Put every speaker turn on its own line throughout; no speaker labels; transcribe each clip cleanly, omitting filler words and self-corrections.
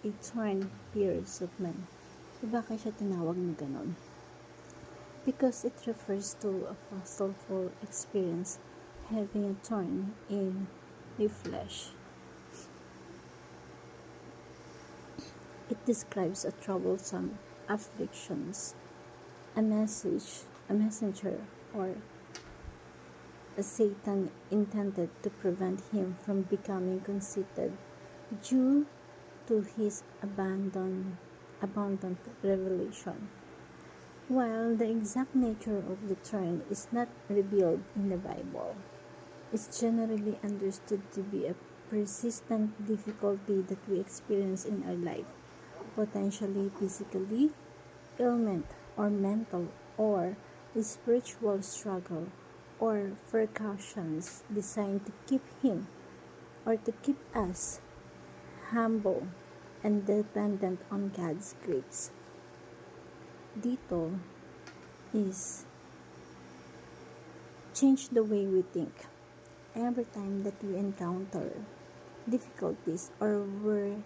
a torn pierce of man. So, bakit siya tinawag na ganon? Because it refers to a painful experience having a thorn in the flesh. It describes a troublesome afflictions, a messenger, or a Satan intended to prevent him from becoming conceited due to his abundant revelation. While the exact nature of the thorn is not revealed in the Bible, it's generally understood to be a persistent difficulty that we experience in our life, potentially physically, ailment, or mental, or a spiritual struggle, or precautions designed to keep him or to keep us humble and dependent on God's grace. Dito is change the way we think. Every time that we encounter difficulties or we're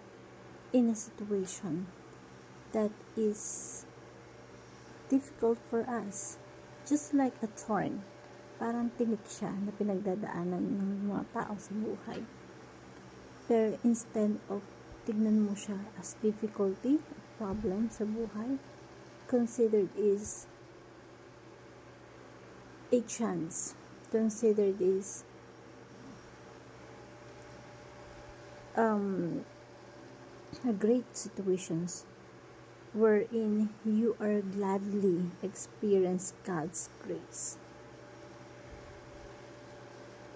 in a situation that is difficult for us, just like a thorn, parang tinik siya na pinagdadaanan ng mga tao sa buhay. Pero instead of tignan mo siya as difficulty, problem sa buhay, considered is a chance. Considered is a great situations wherein you are gladly experience God's grace.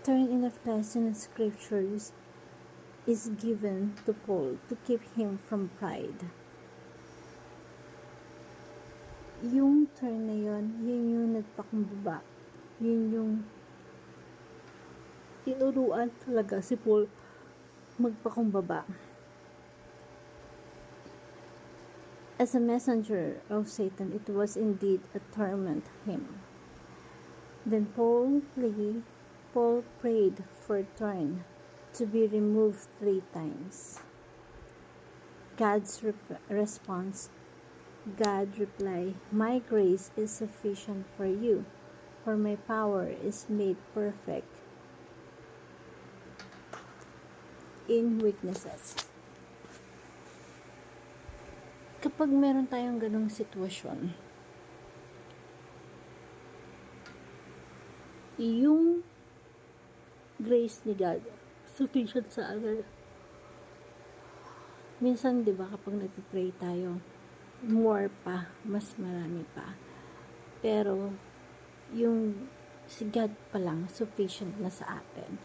Turn in the flesh in the scriptures is given to Paul to keep him from pride. Yung turn na yun yung nagpakumbaba. Yun yung tinuruan talaga si Paul magpakumbaba. As a messenger of Satan, it was indeed a torment him. Then Paul prayed for thorn to be removed 3 times. God's response, God replied, "My grace is sufficient for you, for my power is made perfect in weaknesses." Kapag meron tayong ganong sitwasyon, yung grace ni God sufficient sa atin. Minsan, di ba, kapag nagpipray tayo, more pa, mas marami pa. Pero, yung si God pa lang, sufficient na sa atin.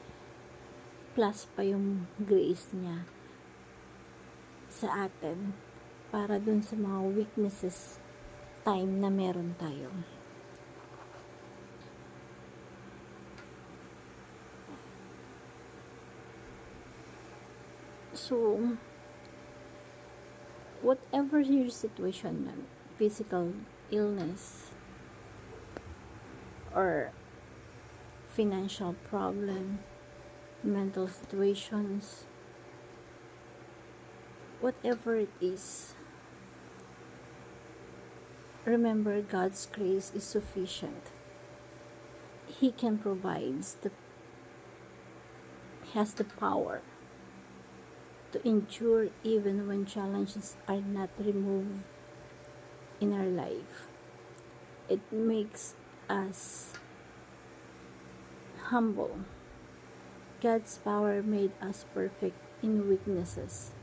Plus pa yung grace niya sa atin para dun sa mga weaknesses time na meron tayo. So, whatever your situation, physical illness or financial problem, mental situations, whatever it is, remember God's grace is sufficient. He can provide has the power to endure even when challenges are not removed in our life. It makes us humble. God's power made us perfect in weaknesses.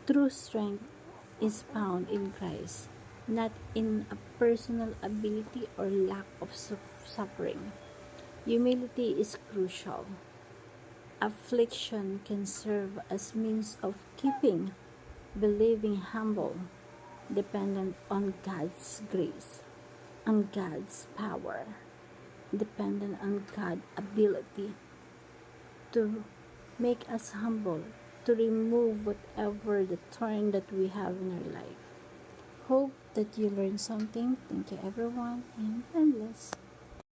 True strength is found in Christ, not in a personal ability or lack of suffering. Humility is crucial. Affliction can serve as means of keeping believing humble, dependent on God's grace, on God's power, dependent on God's ability to make us humble, to remove whatever the thorn that we have in our life. Hope that you learned something. Thank you everyone, and God bless.